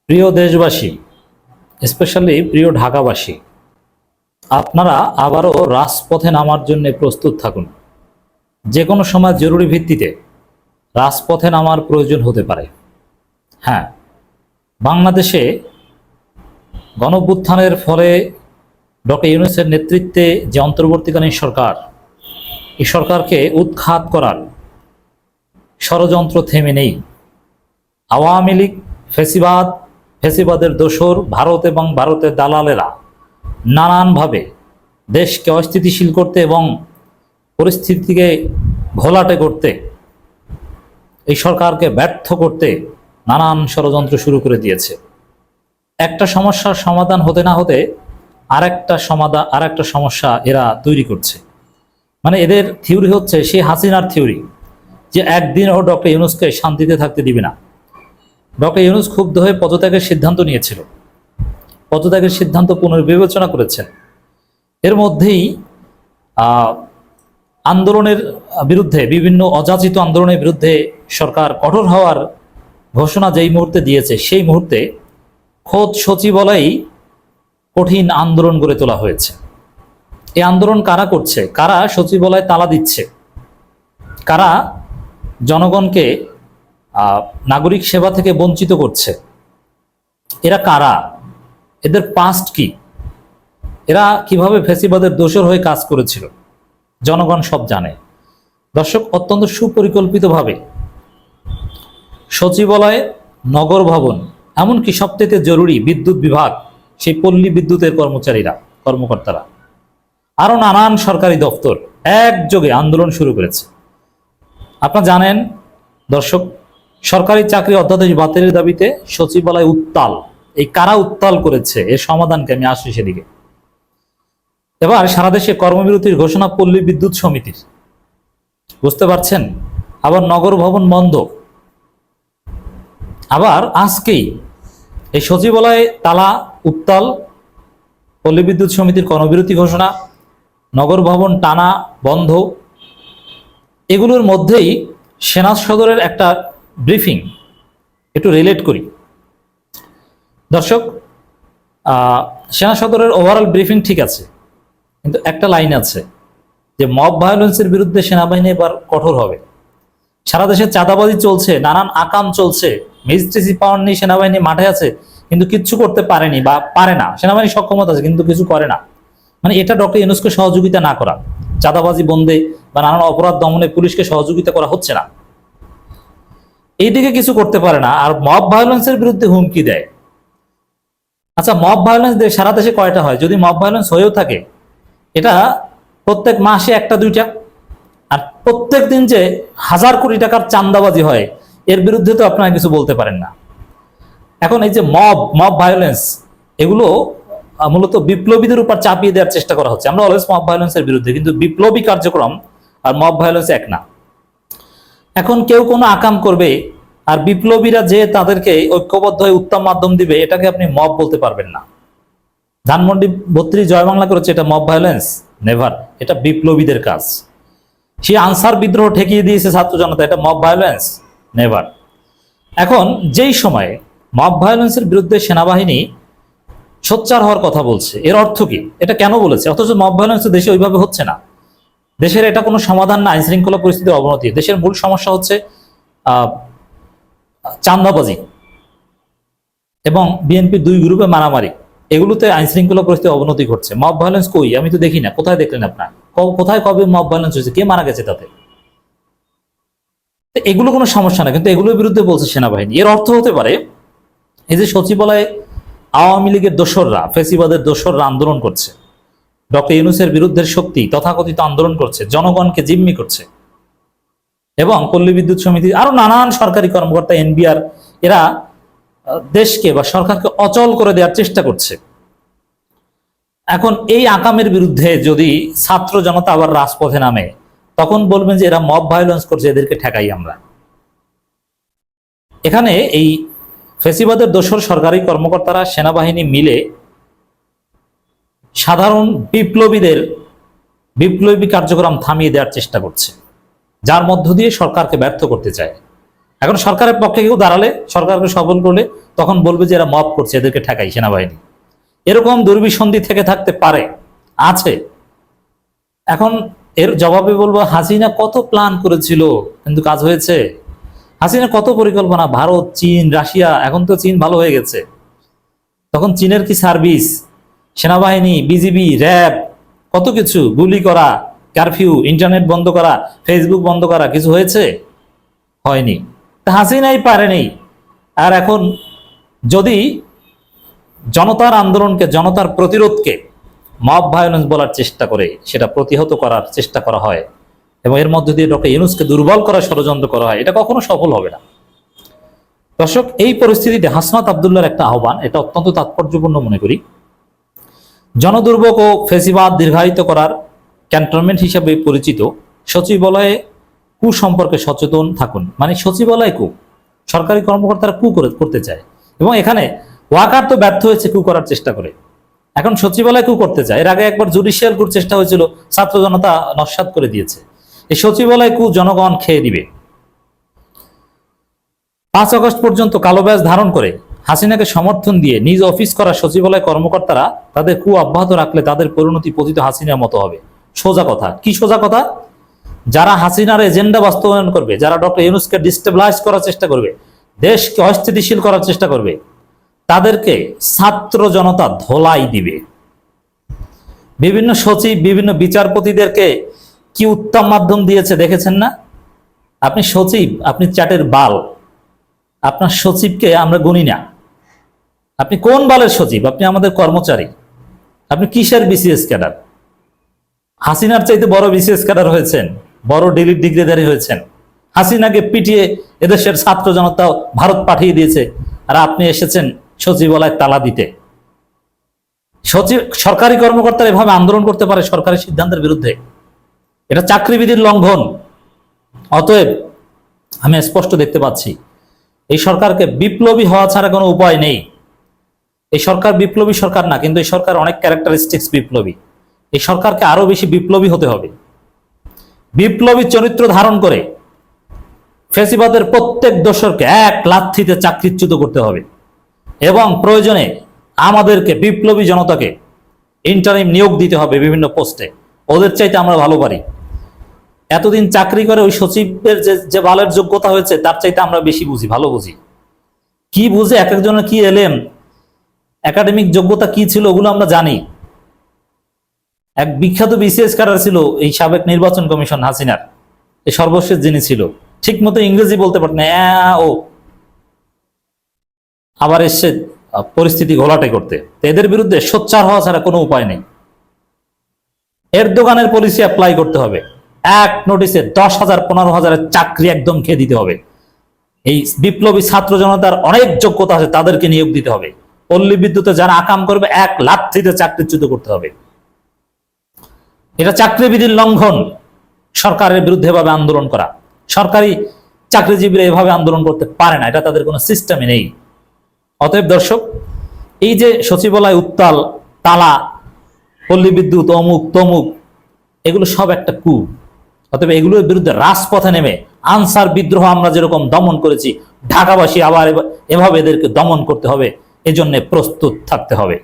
প্রিয় দেশবাসী, স্পেশালি প্রিয় ঢাকাবাসী, আপনারা আবারও রাজপথে নামার জন্য প্রস্তুত থাকুন। যে কোনো সময় জরুরি ভিত্তিতে রাজপথে নামার প্রয়োজন হতে পারে। হ্যাঁ, বাংলাদেশে গণঅভ্যুত্থানের ফলে ডক্টর ইউনূসের নেতৃত্বে যে অন্তর্বর্তীকালীন সরকার, এই সরকারকে উৎখাত করার ষড়যন্ত্র থেমে নেই। আওয়ামী লীগ, ফেসিবাদের দোসর, ভারত এবং ভারতের দালালেরা নানানভাবে দেশকে অস্থিতিশীল করতে এবং পরিস্থিতিকে ঘোলাটে করতে, এই সরকারকে ব্যর্থ করতে নানান ষড়যন্ত্র শুরু করে দিয়েছে। একটা সমস্যার সমাধান হতে না হতে আরেকটা সমস্যা এরা তৈরি করছে। মানে এদের থিওরি হচ্ছে সেই হাসিনার থিওরি, যে একদিনও ডক্টর ইউনূসকে শান্তিতে থাকতে দিবে না। ডক্টর ইউনূস ক্ষুব্ধ হয়ে পদত্যাগের সিদ্ধান্ত নিয়েছিল, পদত্যাগের সিদ্ধান্ত পুনর্বিবেচনা করেছেন। এর মধ্যেই আন্দোলনের বিরুদ্ধে, বিভিন্ন অযাচিত আন্দোলনের বিরুদ্ধে সরকার কঠোর হওয়ার ঘোষণা যেই মুহূর্তে দিয়েছে, সেই মুহূর্তে খোদ সচিবালয়েই কঠিন আন্দোলন গড়ে তোলা হয়েছে। এই আন্দোলন কারা করছে? কারা সচিবালয় তালা দিচ্ছে? কারা জনগণকে নাগরিক সেবা থেকে বঞ্চিত করছে? এরা কারা? এদের পাস্ট কি? এরা কিভাবে ফ্যাসিবাদের দোসর হয়ে কাজ করেছিল? জনগণ সব জানে। দর্শক, অত্যন্ত সুপরিকল্পিতভাবে সচিবালয়, নগর ভবন, এমনকি সবথেকে জরুরি বিদ্যুৎ বিভাগ, সেই পল্লী বিদ্যুতের কর্মকর্তারা, আরো নানান সরকারি দপ্তর একযোগে আন্দোলন শুরু করেছে। আপনারা জানেন দর্শক, সরকারি চাকরি অধ্যাদেশ বাতিলের দাবিতে সচিবালয় উত্তাল। এই কারা উত্তাল করেছে, এর সমাধানকে আমি আসছি সেদিকে। এবার সারা দেশে কর্মবিরতির ঘোষণা পল্লী বিদ্যুৎ সমিতির, বুঝতে পারছেন? আবার নগর ভবন বন্ধ। আবার আজকেই এই সচিবালয়ে তালা, উত্তাল, পল্লী বিদ্যুৎ সমিতির কর্মবিরতি ঘোষণা, নগর ভবন টানা বন্ধ। এগুলোর মধ্যেই সেনা সদরের একটা ব্রিফিং একটু রিলেট করি দর্শক। সেনা সদরের ওভারঅল ব্রিফিং ঠিক আছে, কিন্তু একটা লাইন আছে যে মব ভায়োলেন্সের বিরুদ্ধে সেনাবাহিনী এবার কঠোর হবে। সারা দেশে চাঁদাবাজি চলছে, নানান আকাম চলছে, ম্যাজিস্ট্রেসি পাওয়ার নেই, সেনাবাহিনী মাঠে আছে কিন্তু কিচ্ছু করতে পারেনি বা পারে না। সেনাবাহিনী সক্ষমতা আছে কিন্তু কিছু করে না। মানে এটা ডক্টর ইউনূসকে সহযোগিতা না করা, চাঁদাবাজি বন্ধে বা নানান অপরাধ দমনে পুলিশকে সহযোগিতা করা হচ্ছে না, এইদিকে কিছু করতে পারে না, আর মব ভায়োলেন্সের বিরুদ্ধে হুমকি দেয়। আচ্ছা, মব ভায়োলেন্স সারা দেশে কয়টা হয়? যদি মব ভায়োলেন্স হয়েও থাকে, এটা প্রত্যেক মাসে একটা দুইটা, আর প্রত্যেক দিন যে 1000 কোটি টাকার চাঁদাবাজি হয়, এর বিরুদ্ধে তো আপনারা কিছু বলতে পারেন না। এখন এই যে মব ভায়োলেন্স, এগুলো মূলত বিপ্লবীদের উপর চাপিয়ে দেওয়ার চেষ্টা করা হচ্ছে। আমরা অলওয়েজ মব ভায়োলেন্সের বিরুদ্ধে, কিন্তু বিপ্লবী কার্যক্রম আর মব ভায়োলেন্স এক না। এখন কেউ কোনো আকাম করবে আর বিপ্লবীরা যে তাদেরকে ঐক্যবদ্ধ হয়ে উত্তম মাধ্যম দিবে, এটাকে আপনি মব বলতে পারবেন না। ধানমন্ডি 32 জয় বাংলা করেছে, এটা মব ভায়োলেন্স? নেভার। এটা বিপ্লবীদের কাজ। সে আনসার বিদ্রোহ ঠেকিয়ে দিয়েছে ছাত্র জনতা, এটা মব ভায়োলেন্স? নেভার। এখন যেই সময়ে মব ভায়োলেন্সের বিরুদ্ধে সেনাবাহিনী সোচ্চার হওয়ার কথা বলছে, এর অর্থ কি? এটা কেন বলেছে? অথচ মব ভায়োলেন্স দেশে ওইভাবে হচ্ছে না। দেশের এটা কোনো সমাধান না, আইন শৃঙ্খলা পরিস্থিতির অবনতি। দেশের মূল সমস্যা হচ্ছে চাঁদাবাজি এবং বিএনপি 2 গ্রুপে মারামারি, এগুলোতে আইন শৃঙ্খলা পরিস্থিতির অবনতি ঘটছে। মব ভায়োলেন্স কই? আমি তো দেখি না। কোথায় দেখলেন আপনার? কোথায় কবে মব ভায়োলেন্স হয়েছে? কে মারা গেছে তাতে? এগুলো কোনো সমস্যা না, কিন্তু এগুলোর বিরুদ্ধে বলছে সেনাবাহিনী। এর অর্থ হতে পারে এই যে সচিবালয়ে আওয়ামী লীগের দোসররা, ফ্যাসিবাদের দোসররা আন্দোলন করছে, ডক্টর ইউনূসের বিরুদ্ধের শক্তি তথাকথিত আন্দোলন করছে, জনগণকে জিম্মি করছে, এবং পল্লী বিদ্যুৎ সমিতি আরো নানান সরকারি কর্মকর্তা, এনবিআর, এরা দেশকে বা সরকারকে অচল করে দেওয়ার চেষ্টা করছে। এখন এই আকামের বিরুদ্ধে যদি ছাত্র জনতা আবার রাজপথে নামে, তখন বলবেন যে এরা মব ভায়োলেন্স করছে, এদেরকে ঠেকাই আমরা। এখানে এই ফ্যাসিবাদের দোসর সরকারি কর্মকর্তারা, সেনাবাহিনী মিলে সাধারণ বিপ্লবী কার্যক্রম থামিয়ে দেওয়ার চেষ্টা করছে, যার মধ্য দিয়ে সরকারকে ব্যর্থ করতে চায়। এখন সরকারের পক্ষে কেউ দাঁড়ালে, সরকারকে সফল করলে তখন বলবে যে এরা মব করছে, এদেরকে ঠেকাই সেনাবাহিনী। এরকম দুর্বিসন্ধি থেকে থাকতে পারে, আছে। এখন এর জবাবে বলবো, হাসিনা কত প্ল্যান করেছিল কিন্তু কাজ হয়েছে? হাসিনা কত পরিকল্পনা, ভারত, চীন, রাশিয়া, এখন তো চীন ভালো হয়ে গেছে। তখন চীনের কি সার্ভিস, সেনাবাহিনী, বিজিবি, র্যাব, কত কিছু, গুলি করা, কারফিউ, ইন্টারনেট বন্ধ করা, ফেসবুক বন্ধ করা, কিছু হয়েছে? হয়নি। তা হাসিনাই পারেনি। আর এখন যদি জনতার আন্দোলনকে, জনতার প্রতিরোধকে মব ভায়োলেন্স বলার চেষ্টা করে, সেটা প্রতিহত করার চেষ্টা করা হয় এবং এর মধ্যে দিয়ে ডক্টর ইউনূসকে দুর্বল করার ষড়যন্ত্র করা হয়, এটা কখনো সফল হবে না। দর্শক, এই পরিস্থিতিতে হাসনাত আব্দুল্লাহর একটা আহ্বান, এটা অত্যন্ত তাৎপর্যপূর্ণ মনে করি। জনদুর্ভোগ ও ফেসিবাদ দীর্ঘায়িত করার ক্যান্টনমেন্ট হিসেবে পরিচিত সচিবালয়ে কু সম্পর্কে সচেতন থাকুন। মানে সচিবালয় কু, সরকারি কর্মকর্তারা কু করতে চায় এবং এখানে ওয়াকার তো ব্যর্থ হয়েছে কু করার চেষ্টা করে, এখন সচিবালয় কু করতে চায়। এর আগে একবার জুডিশিয়াল কুর চেষ্টা হয়েছিল, ছাত্র জনতা নস্যাৎ করে দিয়েছে। এই সচিবালয় কু জনগণ খেয়ে দিবে। 5 আগস্ট পর্যন্ত কালো ব্যাজ ধারণ করে হাসিনাকে সমর্থন দিয়ে নিজ অফিস করা সচিবালয় কর্মকর্তারা তাদের কু অব্যাহত রাখলে তাদের পরিণতি পতিত হাসিনার মতো হবে। সোজা কথা। কি সোজা কথা? যারা হাসিনার এজেন্ডা বাস্তবায়ন করবে, যারা ডক্টর ইউনূসকে ডিস্টেবলাইজ করার চেষ্টা করবে, দেশকে অস্থিতিশীল করার চেষ্টা করবে, তাদেরকে ছাত্র জনতা ধোলাই দিবে। বিভিন্ন সচিব, বিভিন্ন বিচারপতিদেরকে কি উত্তম মাধ্যম দিয়েছে দেখেছেন না? আপনি সচিব, আপনি চ্যাটের বাল, আপনার সচিবকে আমরা গুনি না। আপনি কোন বালের সচিব? আপনি আমাদের কর্মচারী। আপনি কিসের বিসিএস ক্যাডার? হাসিনার চাইতে বড় বিসিএস ক্যাডার হয়েছেন, বড় ডিগ্রিধারী হয়েছেন। হাসিনাকে পিটিয়ে এদেশের ছাত্র জনতা ভারত পাঠিয়ে দিয়েছে, আর আপনি এসেছেন সচিবালয় তালা দিতে। সরকারি কর্মকর্তারা এভাবে আন্দোলন করতে পারে সরকারি সিদ্ধান্তের বিরুদ্ধে? এটা চাকরিবিধির লঙ্ঘন। অতএব আমি স্পষ্ট দেখতে পাচ্ছি এই সরকারকে বিপ্লবী হওয়া ছাড়া কোনো উপায় নেই। এই সরকার বিপ্লবী সরকার না, কিন্তু এই সরকার অনেক ক্যারেক্টারিস্টিক্স বিপ্লবী। এই সরকারকে আরো বেশি বিপ্লবী হতে হবে। বিপ্লবী চরিত্র ধারণ করে ফ্যাসিবাদের প্রত্যেক দোসরকে এক লাথিতে চাকরিচ্যুত করতে হবে এবং প্রয়োজনে আমাদেরকে, বিপ্লবী জনতাকে ইন্টারিম নিয়োগ দিতে হবে বিভিন্ন পোস্টে। ওদের চাইতে আমরা ভালো পারি। এতদিন চাকরি করে ওই সচিবের যে বালের যোগ্যতা হয়েছে তার চাইতে আমরা বেশি বুঝি, ভালো বুঝি। কি বুঝে এক একজনের কি এলেম, একাডেমিক যোগ্যতা কি ছিল, ওগুলো আমরা জানি। এক বিখ্যাত বিসিএস ক্যাডার ছিল এই সাবেক নির্বাচন কমিশন হাসিনার, এই সর্বশেষ যিনি ছিল, ঠিক মতো ইংরেজি বলতে পারতেন না, ও আবার এসে পরিস্থিতি ঘোলাটে করতে। এদের বিরুদ্ধে সোচ্চার হওয়া ছাড়া কোনো উপায় নেই। এরদোগানের পলিসি অ্যাপ্লাই করতে হবে। এক নোটিসে 10,000 15,000 চাকরি একদম খেয়ে দিতে হবে। এই বিপ্লবী ছাত্র জনতার অনেক যোগ্যতা আছে, তাদেরকে নিয়োগ দিতে হবে। পল্লী বিদ্যুতে যারা আকাম করবে এক লাথিতে চাকরিচ্যুত করতে হবে। এটা চাকরিবিধির লঙ্ঘন। সরকারের বিরুদ্ধে এভাবে আন্দোলন করা, সরকারি চাকরিজীবীরা এভাবে আন্দোলন করতে পারে না, এটা তাদের কোনো সিস্টেমে নেই। অতএব দর্শক, এই যে সচিবালয় উত্তাল, তালা, পল্লী বিদ্যুৎ, অমুক তমুক, এগুলো সব একটা কু। অতএব এগুলোর বিরুদ্ধে রাজপথে নেমে আনসার বিদ্রোহ আমরা যেরকম দমন করেছি, ঢাকাবাসী আবার এভাবে এদেরকে দমন করতে হবে। এজন্য প্রস্তুত থাকতে হবে।